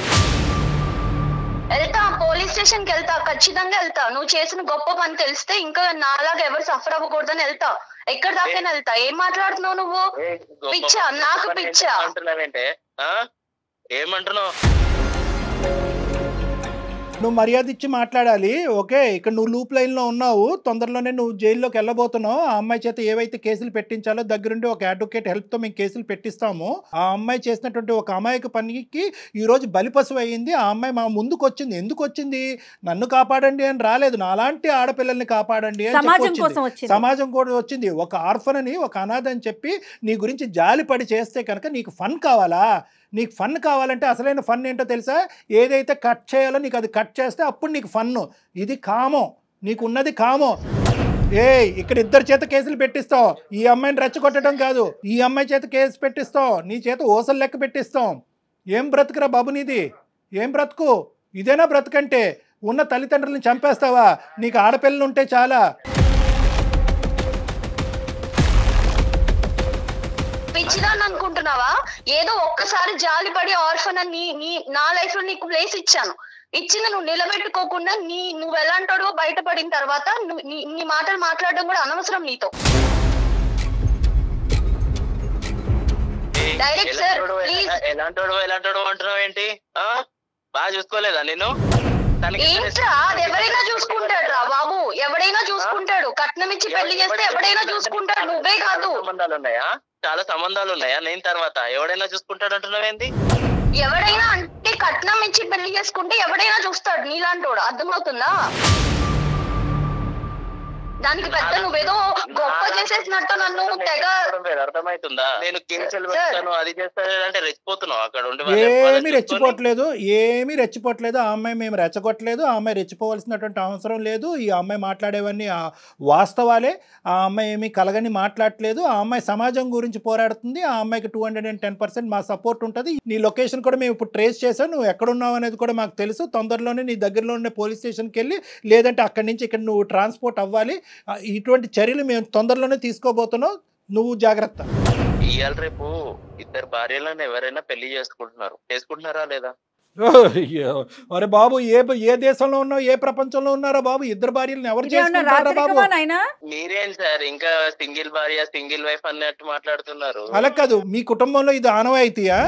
వెళ్తా, పోలీస్ స్టేషన్ కి వెళ్తా, ఖచ్చితంగా వెళ్తా. నువ్వు చేసిన గొప్ప పని తెలిస్తే ఇంకా నాలాగా ఎవరు సఫర్ అవ్వకూడదని వెళ్తా. ఎక్కడ దాకా వెళ్తా. ఏం మాట్లాడుతున్నావు నువ్వు? పిచ్చా, నాకు పిచ్చా. ఏమంటున్నావు? నువ్వు మర్యాద ఇచ్చి మాట్లాడాలి. ఓకే, ఇక్కడ నువ్వు లూప్ లైన్లో ఉన్నావు, తొందరలోనే నువ్వు జైల్లోకి వెళ్ళబోతున్నావు. ఆ అమ్మాయి చేత ఏవైతే కేసులు పెట్టించాలో దగ్గరుండి ఒక అడ్వకేట్ హెల్ప్తో మేము కేసులు పెట్టిస్తాము. ఆ అమ్మాయి చేసినటువంటి ఒక అమాయక పనికి ఈరోజు బలిపశువు అయ్యింది. ఆ అమ్మాయి మా ముందుకు వచ్చింది. ఎందుకు వచ్చింది? నన్ను కాపాడండి అని రాలేదు, నాలాంటి ఆడపిల్లల్ని కాపాడండి అని సమాజం కూడా వచ్చింది. ఒక ఆర్ఫన్ అని, ఒక అనాథ అని చెప్పి నీ గురించి జాలిపడి చేస్తే కనుక నీకు ఫన్ కావాలా? నీకు ఫన్ కావాలంటే అసలైన ఫన్ ఏంటో తెలుసా? ఏదైతే కట్ చేయాలో నీకు అది కట్ చేస్తే అప్పుడు నీకు ఫన్ను. ఇది కామం, నీకు ఉన్నది కామం. ఇక్కడ 2 చేత కేసులు పెట్టిస్తావు. ఈ అమ్మాయిని రెచ్చగొట్టడం కాదు, ఈ అమ్మాయి చేత కేసు పెట్టిస్తావు, నీ చేత ఓసలు లెక్క పెట్టిస్తాం. ఏం బ్రతుకురా బాబు నీది? ఏం బ్రతుకు? ఇదేనా బ్రతుకంటే? ఉన్న తల్లిదండ్రులను చంపేస్తావా? నీకు ఆడపిల్లలు ఉంటే చాలా. పిచ్చిదాన్ని అనుకుంటున్నావా? ఏదో ఒక్కసారి జాలిపడి ఆర్ఫన్ అని నా లైఫ్ లో నీకు ప్లేస్ ఇచ్చాను. ఇచ్చింది నువ్వు నిలబెట్టుకోకుండా నువ్వు ఎలాంటాడో బయటపడిన తర్వాత నీ మాటలు మాట్లాడడం కూడా అనవసరం నీతో. డైరెక్ట్ సార్ ఎలాంటాడో అంటున్నావు ఏంటి? బాగా చూసుకోలేదా నేను? ఏంట్రా, అది ఎవరైనా చూసుకుంటాడు రా బాబు, ఎవడైనా చూసుకుంటాడు. కట్నం ఇచ్చి పెళ్లి చేస్తే ఎవడైనా చూసుకుంటాడు, నువ్వే కాదు. సంబంధాలు ఉన్నాయా? చాలా సంబంధాలు ఉన్నాయా? నేను తర్వాత ఎవడైనా చూసుకుంటాడు అంటున్నావేంది? ఎవడైనా అంటే కట్నం ఇచ్చి పెళ్లి చేసుకుంటే ఎవడైనా చూస్తాడు నీలాంటోడు, అర్థమవుతుందా? దానికి పెద్ద నువ్వేదో గొప్ప చేసేసినట్టు నన్ను తెగ అర్థమవుతుందా? నేను కించలు పెడతాను అది చేస్తాను అంటే రెచ్చిపోతున్నావు అక్కడ ఉండి. ఏమీ రెచ్చిపోవట్లేదు. ఆ అమ్మాయి మేము రెచ్చగొట్టలేదు. ఆ అమ్మాయి రెచ్చిపోవాల్సినటువంటి అవసరం లేదు. ఈ అమ్మాయి మాట్లాడేవన్నీ వాస్తవాలే. ఆ అమ్మాయి ఏమీ కలగని మాట్లాడలేదు. ఆ అమ్మాయి సమాజం గురించి పోరాడుతుంది. ఆ అమ్మాయికి 210% మా సపోర్ట్ ఉంటుంది. నీ లొకేషన్ కూడా మేము ఇప్పుడు ట్రేస్ చేసాం. నువ్వు ఎక్కడున్నావు అనేది కూడా మాకు తెలుసు. తొందరలోనే నీ దగ్గరలో ఉండే పోలీస్ స్టేషన్కి వెళ్ళి లేదంటే అక్కడి నుంచి ఇక్కడ నువ్వు ట్రాన్స్పోర్ట్ అవ్వాలి. ఇటువంటి చర్యలు మేము తొందరలోనే తీసుకోబోతున్నావు. నువ్వు జాగ్రత్త. ఇవాళ రేపు ఇద్దరు భార్యలను ఎవరైనా పెళ్లి చేసుకుంటున్నారా లేదా? అరే బాబు, ఏ దేశంలో ఉన్నావు, ఏ ప్రపంచంలో ఉన్నారా బాబు? ఇద్దరు భార్యలను ఎవరు చేసుకుంటారా బాబు? మీరేం సార్ ఇంకా సింగిల్ భార్య సింగిల్ వైఫ్ అన్నట్టు మాట్లాడుతున్నారు? అలా కాదు, మీ కుటుంబంలో ఇది ఆనవాయితీయా?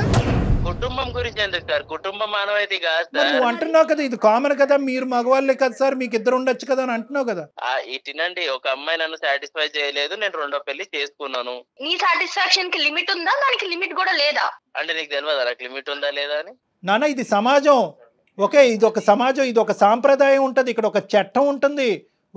కుటుంబం గురించి ఎందుకు సార్? కుటుంబం ఆనవాయితీ కాదు సార్. నువ్వు అంటున్నావు కదా ఇది కామన్ కదా, మీరు మగవాళ్ళే కదా సార్, మీకు ఇద్దరు ఉండొచ్చు కదా అని అంటున్నావు కదా. ఇటునండి, ఒక అమ్మాయి నన్ను సాటిస్ఫై చేయలేదు, నేను రెండో పెళ్లి చేసుకున్నాను. నీ సాటిస్ఫాక్షన్ కి లిమిట్ ఉందా? దానికి లిమిట్ కూడా లేదా? అంటే నీకు తెలియదు నాకు లిమిట్ ఉందా లేదా అని? నాన్న ఇది సమాజం. ఓకే, ఇది ఒక సమాజం, ఇది ఒక సాంప్రదాయం ఉంటుంది, ఇక్కడ ఒక చట్టం ఉంటుంది.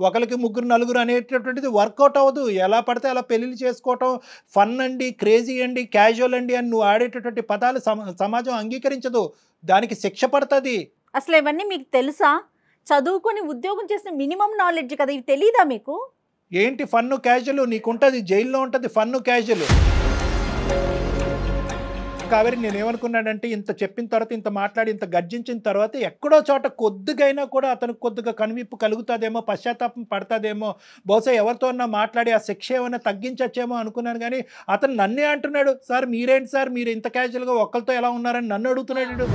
ఒకరికి ముగ్గురు నలుగురు అనేటటువంటిది వర్కౌట్ అవ్వదు. ఎలా పడితే అలా పెళ్ళిళ్ళు చేసుకోవటం ఫన్ అండి, క్రేజీ అండి, క్యాజువల్ అండి అని నువ్వు ఆడేటటువంటి పదాలు సమాజం అంగీకరించదు. దానికి శిక్ష పడుతుంది. అసలు ఇవన్నీ మీకు తెలుసా? చదువుకొని ఉద్యోగం చేసిన మినిమం నాలెడ్జ్ కదా, ఇవి తెలీదా మీకు? ఏంటి ఫన్ను క్యాజువల్? నీకుంటుంది, జైల్లో ఉంటుంది ఫన్ను క్యాజువల్. కావేరి, నేనేమనుకున్నానంటే ఇంత చెప్పిన తర్వాత, ఇంత మాట్లాడి, ఇంత గర్జించిన తర్వాత ఎక్కడో చోట కొద్దిగైనా కూడా అతనికి కొద్దిగా కనువిప్పు కలుగుతుందేమో, పశ్చాత్తాపం పడతాదేమో, బహుశా ఎవరితో మాట్లాడి ఆ శిక్ష ఏమైనా తగ్గించచ్చేమో అనుకున్నాను. కానీ అతను నన్నే అంటున్నాడు, సార్ మీరేంటి సార్ మీరు ఇంత క్యాజువల్గా ఒక్కరితో ఎలా ఉన్నారని నన్ను అడుగుతున్నాడు.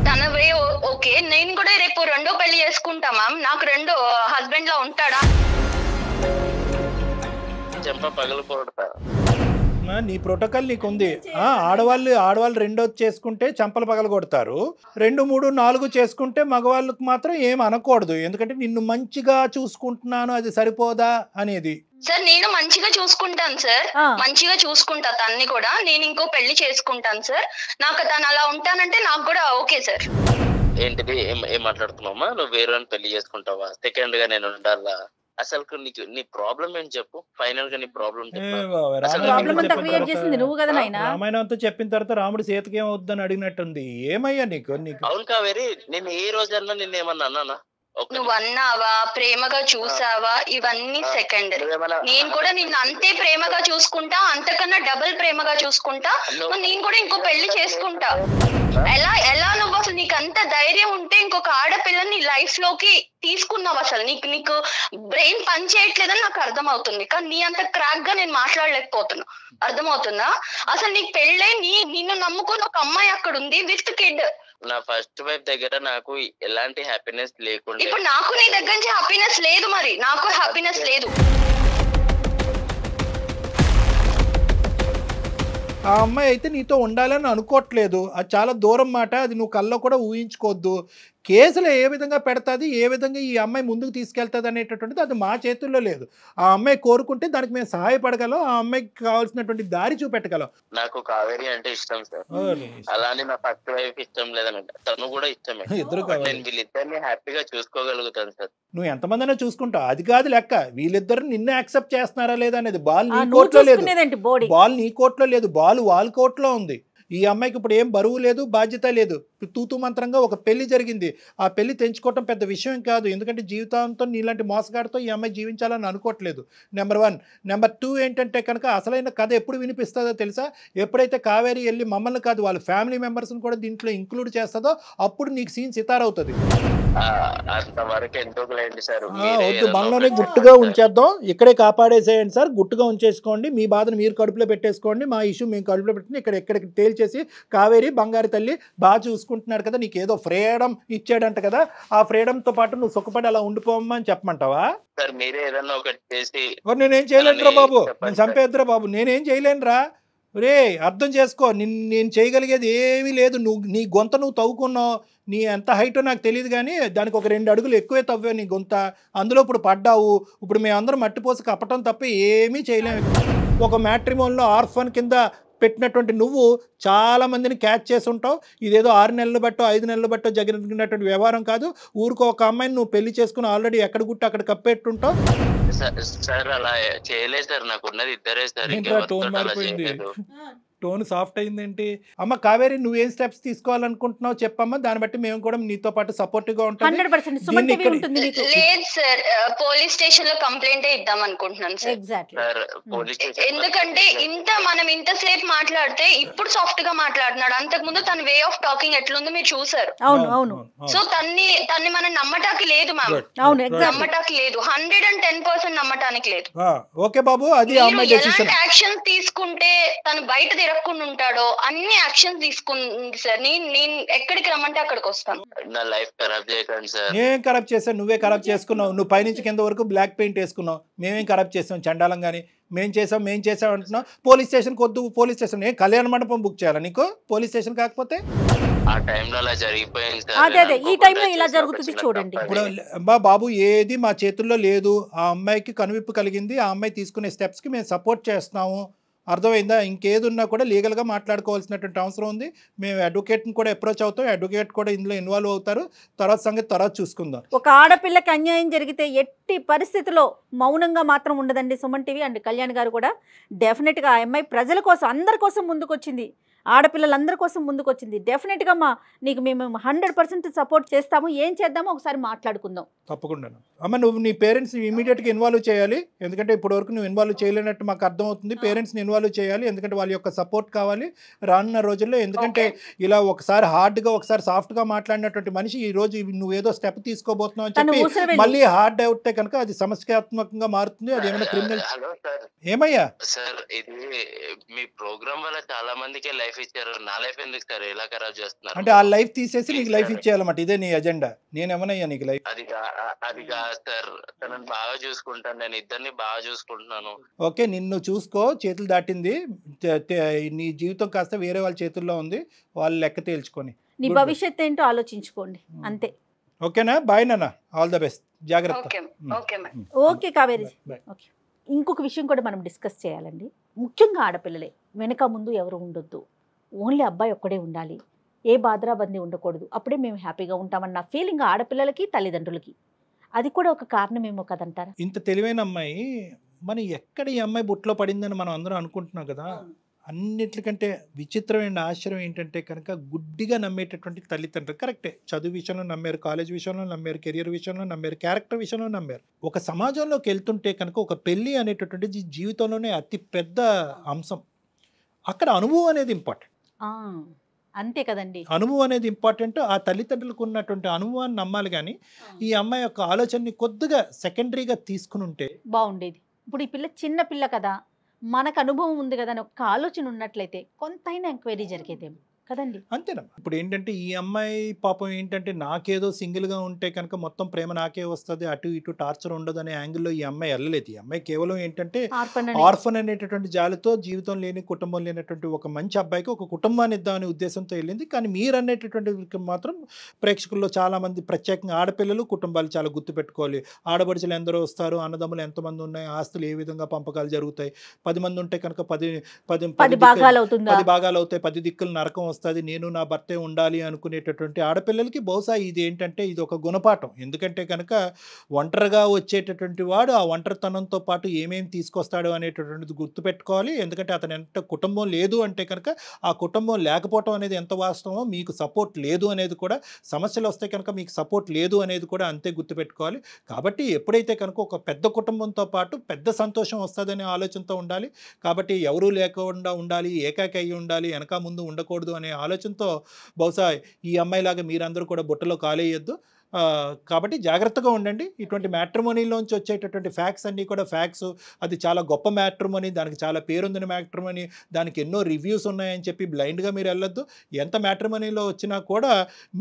తనవే ఓకే, నేను కూడా రేపు రెండో పెళ్లి చేసుకుంటా మ్యామ్. నాకు రెండో హస్బెండ్ లా ఉంటాడా? చెంప పగలపోడతా. నీ ప్రోటోకాల్ నీకుంది. ఆడవాళ్ళు రెండోది చేసుకుంటే చంపలు పగల కొడతారు, 2, 3, 4 చేసుకుంటే మగవాళ్ళకి మాత్రం ఏం అనకూడదు. ఎందుకంటే నిన్ను మంచిగా చూసుకుంటున్నాను అది సరిపోదా అనేది. సార్ నేను మంచిగా చూసుకుంటాను సార్, మంచిగా చూసుకుంటా తన్ని కూడా. నేను ఇంకో పెళ్లి చేసుకుంటాను సార్. నాకు తను అలా ఉంటానంటే నాకు కూడా ఓకే సార్. ఏంటిది ఏం మాట్లాడుతున్నావమ్మా? నువ్వు వేరే పెళ్లి చేసుకుంటావా? సెకండ్ గా నేను ఉండాలా? అసలు నీ ప్రాబ్లం ఏంటి చెప్పు? ఫైనల్ గా నీ ప్రాబ్లం రామాయణంతో చెప్పిన తర్వాత రాముడు సీతకి ఏమవుద్దని అడిగినట్టుంది. ఏమయ్యా నీకు? అవును కావేరి, నేను ఏ రోజన్నా నిన్నేమన్నా అన్నానా? నువ్వు అన్నావా, ప్రేమగా చూసావా, ఇవన్నీ సెకండ్. నేను కూడా నిన్ను అంతే ప్రేమగా చూసుకుంటా, అంతకన్నా డబుల్ ప్రేమగా చూసుకుంటా. నేను కూడా ఇంకో పెళ్లి చేసుకుంటా. ఎలా నువ్వు అసలు నీకు అంత ధైర్యం ఉంటే ఇంకొక ఆడపిల్లని లైఫ్ లోకి తీసుకున్నావు? అసలు నీకు బ్రెయిన్ పని చేయట్లేదని నాకు అర్థమవుతుంది. కానీ నీ అంత క్రాక్ గా నేను మాట్లాడలేకపోతున్నా. అర్థమవుతుందా? అసలు నీకు పెళ్ళే, నిన్ను నమ్ముకుని ఒక అమ్మాయి అక్కడ ఉంది విత్ కిడ్. నా ఫస్ట్ వైఫ్ దగ్గర నాకు ఎలాంటి హ్యాపీనెస్ లేకుండా, ఇప్పుడు నాకు నీ దగ్గర నుంచి హ్యాపీనెస్ లేదు. మరి నాకు హ్యాపీనెస్ లేదు. ఆ అమ్మాయి అయితే నీతో ఉండాలని అనుకోవట్లేదు. అది చాలా దూరం మాట. అది నువ్వు కల్లో కూడా ఊహించుకోవద్దు. కేసులు ఏ విధంగా పెడతాది, ఏ విధంగా ఈ అమ్మాయి ముందుకు తీసుకెళ్తుంది అనేటటువంటిది అది మా చేతుల్లో లేదు. ఆ అమ్మాయి కోరుకుంటే దానికి మేము సహాయపడగలం, ఆ అమ్మాయికి కావాల్సినటువంటి దారి చూపెట్టగలం. నాకు కావేరి అంటే ఇష్టం సార్, అలానే నా ఫస్ట్ వైఫ్ ఇష్టం లేదనంటే తను కూడా ఇష్టమే. నేను వీళ్ళిద్దరిని హ్యాపీగా చూసుకోగలుగుతాను సార్. నువ్వు ఎంతమందినో చూసుకుంటావు, అది కాదు లెక్క. వీళ్ళిద్దరు నిన్నే యాక్సెప్ట్ చేస్తున్నారా లేదా అనేది. బాల్ నీ కోర్టులో లేదు, బాల్ నీ కోర్టులో లేదు, బాల్ వాళ్ళ కోర్టులో ఉంది. ఈ అమ్మాయికి ఇప్పుడు ఏం బరువు లేదు, బాధ్యత లేదు. తూతూ మంత్రంగా ఒక పెళ్లి జరిగింది. ఆ పెళ్లి తెంచుకోవటం పెద్ద విషయం కాదు. ఎందుకంటే జీవితాంతం నీలాంటి మోసగాడితో ఈ అమ్మాయి జీవించాలని అనుకోవట్లేదు. నెంబర్ 1. నెంబర్ 2 ఏంటంటే కనుక అసలైన కథ ఎప్పుడు వినిపిస్తుందో తెలుసా? ఎప్పుడైతే కావేరి వెళ్ళి మమ్మల్ని కాదు వాళ్ళ ఫ్యామిలీ మెంబర్స్ని కూడా దీంట్లో ఇంక్లూడ్ చేస్తుందో అప్పుడు నీకు సీన్ సితారవుతుంది. వద్దు, మనలోనే గుట్టుగా ఉంచేద్దాం, ఇక్కడే కాపాడేసేయండి సార్. గుట్టుగా ఉంచేసుకోండి, మీ బాధను మీరు కడుపులో పెట్టేసుకోండి, మా ఇష్యూ మేము కడుపులో పెట్టుకుని ఎక్కడికి తేల్చేసి కావేరి బంగారు తల్లి బాగా చూసుకుంటున్నాడు కదా, నీకు ఏదో ఫ్రీడమ్ ఇచ్చాడంట కదా, ఆ ఫ్రీడమ్తో పాటు నువ్వు సుఖపడి అలా ఉండిపోమ్మా అని చెప్పమంటావా? నేనేం చేయలేనురా బాబు, నేను చంపేద్దురా బాబు, నేనేం చేయలేనురా. రే అర్థం చేసుకో, నేను చేయగలిగేది ఏమీ లేదు. నీ గొంత నువ్వు తవ్వుకున్నావు, నీ ఎంత హైటో నాకు తెలియదు కానీ దానికి ఒక 2 అడుగులు ఎక్కువే తవ్వావు నీ గొంత. అందులో ఇప్పుడు పడ్డావు. ఇప్పుడు మేమందరం మట్టిపోసి కప్పటం తప్ప ఏమీ చేయలేము. ఒక మ్యాట్రిమోన్లో ఆర్ఫన్ కింద పెట్టినటువంటి నువ్వు చాలా మందిని క్యాచ్ చేసి ఉంటావు. ఇదేదో 6 నెలలు బట్టో 5 నెలలు బట్టో జరిగినటువంటి వ్యవహారం కాదు. ఊరికో ఒక అమ్మాయిని నువ్వు పెళ్లి చేసుకుని ఆల్రెడీ ఎక్కడ గుట్టు అక్కడ కప్పెట్టుంటావు. సార్ అలా చేయలేదు సార్, నాకు ఉన్నది ఇద్దరే సార్. టోన్ మారిపోయింది, టోన్ సాఫ్ట్ అయిందేంటి? అమ్మ కావేరి, నువ్వేం స్టెప్స్ తీసుకోవాలనుకుంటున్నావు చెప్పమ్మా, దాన్ని బట్టి మేము కూడా నీతో పాటు సపోర్టివ్ గా ఉంటాం. లేదు సార్, పోలీస్ స్టేషన్ లో కంప్లైంట్ ఇద్దాం అనుకుంటున్నాను సార్. ఎందుకంటే మనం ఇంతసేపు మాట్లాడితే ఇప్పుడు సాఫ్ట్ గా మాట్లాడుతున్నాడు, అంతకు ముందు తన వే ఆఫ్ టాకింగ్ ఎట్లుందో మీరు చూసారు. సో తన్ని మనం నమ్మటానికి లేదు మ్యామ్, నమ్మటానికి లేదు, 110% నమ్మటానికి లేదు. ఓకే బాబు, అది ఎలాంటి యాక్షన్ తీసుకుంటే తను బయట తిరగకుండా ఉంటాడో అన్ని యాక్షన్ తీసుకుంది సార్. నేను ఎక్కడికి రమ్మంటే అక్కడికి వస్తాను. నా లైఫ్ ఖరాబ్ చేయకండి సార్. ఏం ఖరాబ్ చేసావు? నువ్వే ఖరాబ్ చేసుకున్నావు. నువ్వు పైనుంచి కింద వరకు బ్లాక్ పెయింట్ వేసుకున్నావు. మేమేం ఖరాబ్ చేసాం చండాలం? కానీ మేం చేసాం అంటున్నావు. పోలీస్ స్టేషన్ వద్దు, పోలీస్ స్టేషన్ కళ్యాణ మండపం బుక్ చేయాలా నీకు? పోలీస్ స్టేషన్ కాకపోతే ఆ టైంలో అలా జరిగిపోయింది సార్. అదే ఈ టైంలో ఇలా జరుగుతుంది చూడండి. ఇప్పుడు బాబు ఏది మా చేతుల్లో లేదు. ఆ అమ్మాయికి కనువిప్పు కలిగింది, ఆ అమ్మాయి తీసుకునే స్టెప్స్కి మేము సపోర్ట్ చేస్తున్నాము. అర్థమైందా? ఇంకేది ఉన్నా కూడా లీగల్గా మాట్లాడుకోవాల్సినటువంటి అవసరం ఉంది. మేము అడ్వకేట్ని కూడా అప్రోచ్ అవుతాం, అడ్వకేట్ కూడా ఇందులో ఇన్వాల్వ్ అవుతారు. తర్వాత సంగతి తర్వాత చూసుకుందాం. ఒక ఆడపిల్లకి అన్యాయం జరిగితే ఎట్టి పరిస్థితిలో మౌనంగా మాత్రం ఉండదండి సుమన్ టీవీ అండ్ కళ్యాణ్ గారు కూడా. డెఫినెట్గా ఆ అమ్మాయి ప్రజల కోసం, అందరి కోసం ముందుకొచ్చింది, ఆడపిల్లలందరి కోసం ముందుకొచ్చింది. డెఫినెట్గా నీకు మేము 100% సపోర్ట్ చేస్తాము. ఏం చేద్దామో ఒకసారి మాట్లాడుకుందాం. తప్పకుండా అమ్మ, నువ్వు నీ పేరెంట్స్ని ఇమీడియట్గా ఇన్వాల్వ్ చేయాలి. ఎందుకంటే ఇప్పటివరకు నువ్వు ఇన్వాల్వ్ చేయలేనట్టు మాకు అర్థమవుతుంది. పేరెంట్స్ని ఇన్వాల్వ్ చేయాలి, ఎందుకంటే వాళ్ళ యొక్క సపోర్ట్ కావాలి రానున్న రోజుల్లో. ఎందుకంటే ఇలా ఒకసారి హార్డ్గా ఒకసారి సాఫ్ట్గా మాట్లాడినటువంటి మనిషి ఈ రోజు నువ్వేదో స్టెప్ తీసుకోబోతున్నావు అని చెప్పి మళ్ళీ హార్డ్ అవుతే కనుక అది సమస్యాత్మకంగా మారుతుంది. అది ఏమైనా క్రిమినల్. ఏమయ్యా సార్, ఇది మీ ప్రోగ్రామ్ వల్ల చాలా మందికి లైఫ్ ఇచ్చారు, నా లైఫ్ ఎందుకు సార్ ఇలా ఖరాబ్ చేస్తున్నారు? అంటే ఆ లైఫ్ తీసేసి నీకు లైఫ్ ఇచ్చేయాలన్నమాట, ఇదే నీ ఎజెండా. నేనేమనయ్యా నీకు లైఫ్? అది కాదు సార్, తనని బాగా చూసుకుంటాను, నేను ఇద్దరిని బాగా చూసుకుంటున్నాను. ఓకే, నిన్ను చూసుకో, చేతులు దాటింది, నీ జీవితం కాస్త వేరే వాళ్ళ చేతుల్లో ఉంది, వాళ్ళు లెక్క తేల్చుకొని నీ భవిష్యత్ ఏంటో ఆలోచించుకోండి అంతే. ఓకేనా? బాయ్ నాన్న, ఆల్ ద బెస్ట్, జాగ్రత్త. ఓకే కావేరి. ఓకే, ఇంకొక విషయం కూడా మనం డిస్కస్ చేయాలండి. ముఖ్యంగా ఆడపిల్లలే, వెనక ముందు ఎవరు ఉండొద్దు, ఓన్లీ అబ్బాయి ఒక్కడే ఉండాలి, ఏ బాధరాబందీ ఉండకూడదు, అప్పుడే మేము హ్యాపీగా ఉంటామన్న ఫీలింగ్ ఆడపిల్లలకి తల్లిదండ్రులకి. అది కూడా ఒక కారణమేమో కదంటారా? ఇంత తెలివైన అమ్మాయి మనం ఎక్కడ ఈ అమ్మాయి బుట్లో పడిందని మనం అందరం అనుకుంటున్నాం కదా. అన్నిటికంటే విచిత్రమైన ఆశ్చర్యం ఏంటంటే కనుక గుడ్డిగా నమ్మేటటువంటి తల్లిదండ్రులు. కరెక్టే, చదువు విషయంలో నమ్మారు, కాలేజ్ విషయంలో నమ్మారు, కెరియర్ విషయంలో నమ్మారు, క్యారెక్టర్ విషయంలో నమ్మారు. ఒక సమాజంలోకి వెళ్తుంటే కనుక ఒక పెళ్ళి అనేటటువంటిది జీవితంలోనే అతి పెద్ద అంశం. అక్కడ అనుభవం అనేది ఇంపార్టెంట్. అంతే కదండి, అనుభవం అనేది ఇంపార్టెంట్. ఆ తల్లిదండ్రులకు ఉన్నటువంటి అనుభవాన్ని నమ్మాలి. కానీ ఈ అమ్మాయి యొక్క ఆలోచనని కొద్దిగా సెకండరీగా తీసుకుని ఉంటే బాగుండేది. ఇప్పుడు ఈ పిల్ల చిన్న పిల్ల కదా, మనకు అనుభవం ఉంది కదా అని ఒక ఆలోచన ఉన్నట్లయితే కొంతైనా ఎంక్వైరీ జరిగేదేమో కదండి. అంతేనా? ఇప్పుడు ఏంటంటే ఈ అమ్మాయి పాపం ఏంటంటే నాకేదో సింగిల్గా ఉంటే కనుక మొత్తం ప్రేమ నాకే వస్తుంది, అటు ఇటు టార్చర్ ఉండదు అనే యాంగిల్లో ఈ అమ్మాయి వెళ్ళలేదు. ఈ అమ్మాయి కేవలం ఏంటంటే ఆర్ఫన్ అనేటటువంటి జాలితో, జీవితం లేని కుటుంబం లేనటువంటి ఒక మంచి అబ్బాయికి ఒక కుటుంబాన్ని ఇద్దామనే ఉద్దేశంతో వెళ్ళింది. కానీ మీరు అనేటటువంటి మాత్రం ప్రేక్షకుల్లో చాలామంది, ప్రత్యేకంగా ఆడపిల్లలు కుటుంబాలు చాలా గుర్తుపెట్టుకోవాలి. ఆడబడుచులు ఎందరో వస్తారు, అన్నదమ్ములు ఎంతమంది ఉన్నాయి, ఆస్తులు ఏ విధంగా పంపకాలు జరుగుతాయి, 10 మంది ఉంటే కనుక 10 భాగాలు అవుతాయి, 10 దిక్కులు నరకం వస్తుంది, నేను నా భర్తే ఉండాలి అనుకునేటటువంటి ఆడపిల్లలకి బహుశా ఇది ఏంటంటే ఇది ఒక గుణపాఠం. ఎందుకంటే కనుక ఒంటరిగా వచ్చేటటువంటి వాడు ఆ ఒంటరితనంతో పాటు ఏమేమి తీసుకొస్తాడు అనేటటువంటిది గుర్తుపెట్టుకోవాలి. ఎందుకంటే అతను ఎంత కుటుంబం లేదు అంటే కనుక ఆ కుటుంబం లేకపోవటం అనేది ఎంత వాస్తవమో, మీకు సపోర్ట్ లేదు అనేది కూడా, సమస్యలు వస్తే కనుక మీకు సపోర్ట్ లేదు అనేది కూడా అంతే గుర్తుపెట్టుకోవాలి. కాబట్టి ఎప్పుడైతే కనుక ఒక పెద్ద కుటుంబంతో పాటు పెద్ద సంతోషం వస్తుందనే ఆలోచనతో ఉండాలి. కాబట్టి ఎవరూ లేకుండా ఉండాలి, ఏకాకి అయ్యి ఉండాలి, వెనక ముందు ఉండకూడదు అనే ఆలోచనతో బహుశా ఈ అమ్మాయిలాగా మీరందరూ కూడా బుట్టలో కాలేయొద్దు. కాబట్టి జాగ్రత్తగా ఉండండి. ఇటువంటి మ్యాట్రిమోనీలోంచి వచ్చేటటువంటి ఫ్యాక్ట్స్ అన్నీ కూడా ఫ్యాక్ట్స్, అది చాలా గొప్ప మ్యాట్రిమోనీ, దానికి చాలా పేరుందని మ్యాట్రిమోనీ, దానికి ఎన్నో రివ్యూస్ ఉన్నాయని చెప్పి బ్లైండ్గా మీరు వెళ్ళొద్దు. ఎంత మ్యాట్రిమోనీలో వచ్చినా కూడా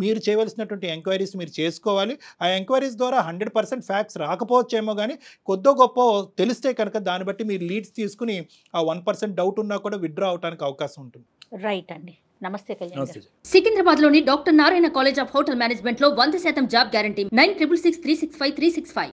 మీరు చేయవలసినటువంటి ఎంక్వైరీస్ మీరు చేసుకోవాలి. ఆ ఎంక్వైరీస్ ద్వారా 100% ఫ్యాక్ట్స్ రాకపోవచ్చేమో, కానీ కొద్దో గొప్ప తెలిస్తే కనుక దాన్ని బట్టి మీరు లీడ్స్ తీసుకుని ఆ 1% డౌట్ ఉన్నా కూడా విత్డ్రా అవడానికి అవకాశం ఉంటుంది. రైట్ అండి. నమస్తే కళ్యాణ్. సికింద్రాబాద్ లోని doctor Narayana college of hotel management లో 100% జాబ్ గ్యారంటీ. 9663653653.